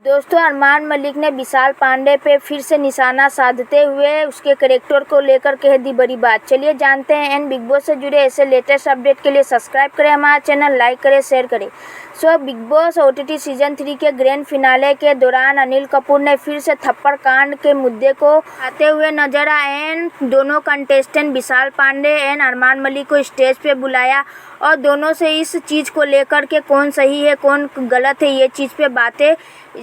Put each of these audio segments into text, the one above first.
दोस्तों, अरमान मलिक ने विशाल पांडे पे फिर से निशाना साधते हुए उसके कैरेक्टर को लेकर कह दी बड़ी बात। चलिए जानते हैं। एंड बिग बॉस से जुड़े ऐसे लेटेस्ट अपडेट के लिए सब्सक्राइब करें हमारा चैनल, लाइक करें, शेयर करें। बिग बॉस OTT सीजन 3 के ग्रैंड फिनाले के दौरान अनिल कपूर ने फिर से थप्पड़ कांड के मुद्दे को आते हुए नजर आए। एंड दोनों contestant Vishal Pandey and Armaan Malik को स्टेज पे बुलाया और दोनों से इस चीज़ को लेकर के कौन सही है कौन गलत है ये चीज़ पे बातें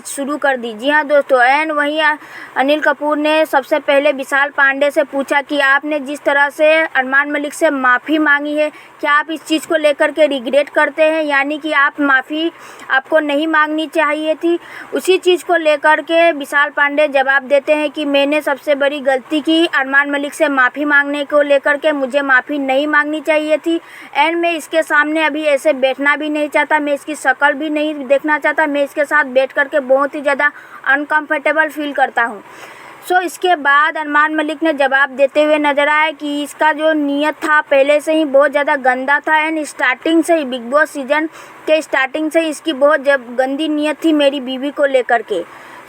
शुरू कर दी। जी हाँ दोस्तों, एंड वहीं अनिल कपूर ने सबसे पहले विशाल पांडे से पूछा कि आपने जिस तरह से अरमान मलिक से माफ़ी मांगी है, क्या आप इस चीज़ को लेकर के रिग्रेट करते हैं, यानी कि आप माफ़ी आपको नहीं मांगनी चाहिए थी। उसी चीज़ को लेकर के विशाल पांडे जवाब देते हैं कि मैंने सबसे बड़ी गलती की, अरमान मलिक से माफ़ी मांगने को लेकर के मुझे माफ़ी नहीं मांगनी चाहिए थी। एंड मैं इसके सामने अभी ऐसे बैठना भी नहीं चाहता, मैं इसकी शक्ल भी नहीं देखना चाहता, मैं इसके साथ बैठ करके बहुत ही ज़्यादा अनकंफर्टेबल फील करता हूँ। इसके बाद अरमान मलिक ने जवाब देते हुए नजर आया कि इसका जो नीयत था पहले से ही बहुत ज़्यादा गंदा था। एंड स्टार्टिंग से ही बिग बॉस सीजन के स्टार्टिंग से ही इसकी बहुत गंदी नीयत थी मेरी बीवी को लेकर के।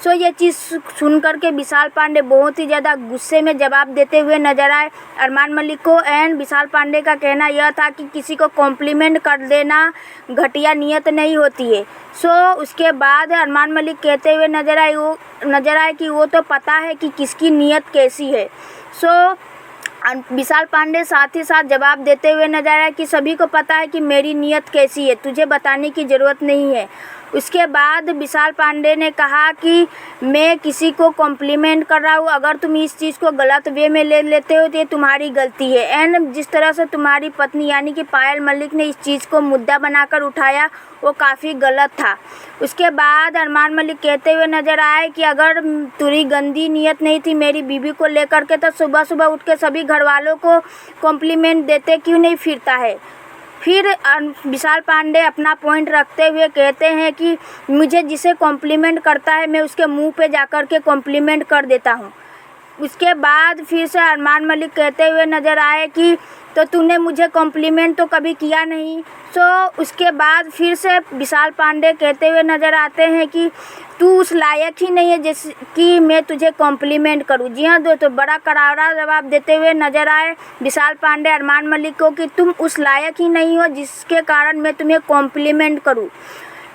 ये चीज़ सुन कर के विशाल पांडे बहुत ही ज़्यादा गुस्से में जवाब देते हुए नजर आए अरमान मलिक को। एंड विशाल पांडे का कहना यह था कि किसी को कॉम्प्लीमेंट कर देना घटिया नीयत नहीं होती है। उसके बाद अरमान मलिक कहते हुए नजर आए कि वो तो पता है कि किसकी नीयत कैसी है। विशाल पांडे साथ ही साथ जवाब देते हुए नजर आए कि सभी को पता है कि मेरी नीयत कैसी है, तुझे बताने की ज़रूरत नहीं है। उसके बाद विशाल पांडे ने कहा कि मैं किसी को कॉम्प्लीमेंट कर रहा हूँ, अगर तुम इस चीज़ को गलत वे में ले लेते हो तो ये तुम्हारी गलती है। एंड जिस तरह से तुम्हारी पत्नी यानी कि पायल मलिक ने इस चीज़ को मुद्दा बनाकर उठाया वो काफ़ी गलत था। उसके बाद अरमान मलिक कहते हुए नजर आए कि अगर तुरी गंदी नीयत नहीं थी मेरी बीवी को लेकर के तो सुबह सुबह उठ के सभी घर वालों को कॉम्प्लीमेंट देते क्यों नहीं फिरता है। फिर विशाल पांडे अपना पॉइंट रखते हुए कहते हैं कि मुझे जिसे कॉम्प्लीमेंट करता है मैं उसके मुंह पे जाकर के कॉम्प्लीमेंट कर देता हूँ। उसके बाद फिर से अरमान मलिक कहते हुए नज़र आए कि तो तूने मुझे कॉम्प्लीमेंट तो कभी किया नहीं। उसके बाद फिर से विशाल पांडे कहते हुए नज़र आते हैं कि तू उस लायक ही नहीं है जैसे कि मैं तुझे कॉम्प्लीमेंट करूं। जी हाँ दोस्तों, बड़ा करारा जवाब देते हुए नज़र आए विशाल पांडे अरमान मलिक को कि तुम उस लायक ही नहीं हो जिसके कारण मैं तुम्हें कॉम्प्लीमेंट करूं।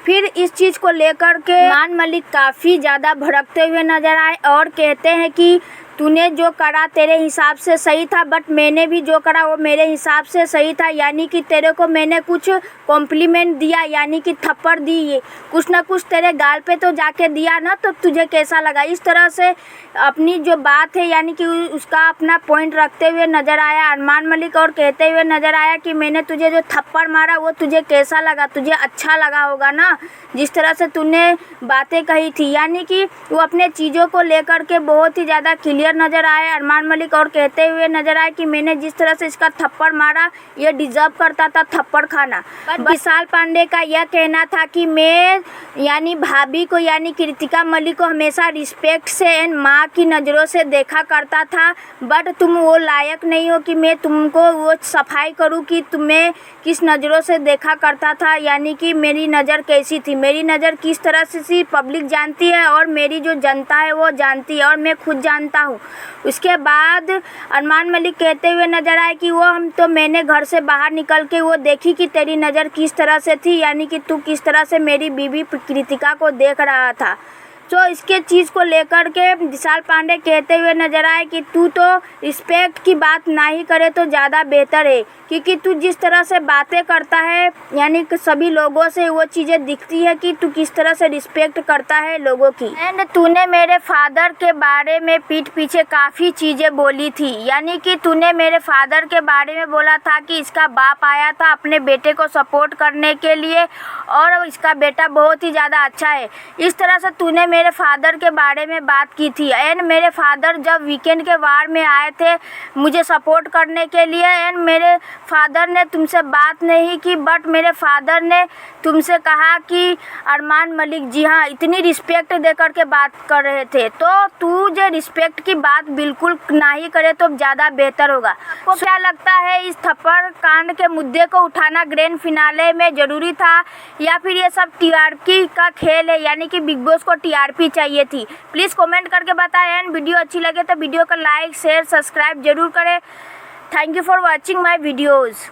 फिर इस चीज़ को लेकर के अरमान मलिक काफ़ी ज़्यादा भड़कते हुए नज़र आए और कहते हैं कि तूने जो करा तेरे हिसाब से सही था, बट मैंने भी जो करा वो मेरे हिसाब से सही था, यानी कि तेरे को मैंने कुछ कॉम्प्लीमेंट दिया यानी कि थप्पड़ दी, कुछ ना कुछ तेरे गाल पे तो जाके दिया ना, तो तुझे कैसा लगा। इस तरह से अपनी जो बात है यानी कि उसका अपना पॉइंट रखते हुए नज़र आया अरमान मलिक और कहते हुए नज़र आया कि मैंने तुझे जो थप्पड़ मारा वो तुझे कैसा लगा, तुझे अच्छा लगा होगा ना, जिस तरह से तूने बातें कही थी। यानी कि वो अपने चीज़ों को लेकर के बहुत ही ज़्यादा क्लियर नजर आए अरमान मलिक और कहते हुए नजर आए कि मैंने जिस तरह से इसका थप्पड़ मारा ये डिजर्व करता था थप्पड़ खाना। विशाल पांडे का यह कहना था कि मैं यानी भाभी को यानी कृतिका मलिक को हमेशा रिस्पेक्ट से एंड माँ की नज़रों से देखा करता था, बट तुम वो लायक नहीं हो कि मैं तुमको वो सफाई करूँ कि तुम्हें किस नज़रों से देखा करता था, यानी कि मेरी नज़र कैसी थी, मेरी नज़र किस तरह से पब्लिक जानती है और मेरी जो जनता है वो जानती है और मैं खुद जानता हूँ। उसके बाद अरमान मलिक कहते हुए नजर आए कि मैंने घर से बाहर निकल के वो देखी कि तेरी नज़र किस तरह से थी, यानी कि तू किस तरह से मेरी बीवी कृतिका को देख रहा था। इसके चीज़ को लेकर के विशाल पांडे कहते हुए नजर आए कि तू तो रिस्पेक्ट की बात ना ही करे तो ज़्यादा बेहतर है, क्योंकि तू जिस तरह से बातें करता है यानी कि सभी लोगों से वो चीज़ें दिखती है कि तू किस तरह से रिस्पेक्ट करता है लोगों की। एंड तूने मेरे फादर के बारे में पीठ पीछे काफ़ी चीज़ें बोली थी, यानी कि तूने मेरे फादर के बारे में बोला था कि इसका बाप आया था अपने बेटे को सपोर्ट करने के लिए और इसका बेटा बहुत ही ज़्यादा अच्छा है। इस तरह से तूने मेरे फादर के बारे में बात की थी। एंड मेरे फादर जब वीकेंड के वार में आए थे मुझे सपोर्ट करने के लिए, एंड मेरे फादर ने तुमसे बात नहीं की, बट मेरे फादर ने तुमसे कहा कि अरमान मलिक जी हाँ इतनी रिस्पेक्ट देकर के बात कर रहे थे, तो तू जो रिस्पेक्ट की बात बिल्कुल ना ही करे तो ज़्यादा बेहतर होगा। आपको क्या लगता है इस थप्पड़ कांड के मुद्दे को उठाना ग्रैंड फिनाले में ज़रूरी था या फिर ये सब टीआरपी का खेल है, यानी कि बिग बॉस को टीआरपी एमआरपी चाहिए थी। प्लीज़ कमेंट करके बताएं एंड वीडियो अच्छी लगे तो वीडियो को लाइक शेयर सब्सक्राइब जरूर करें। Thank you for watching my videos.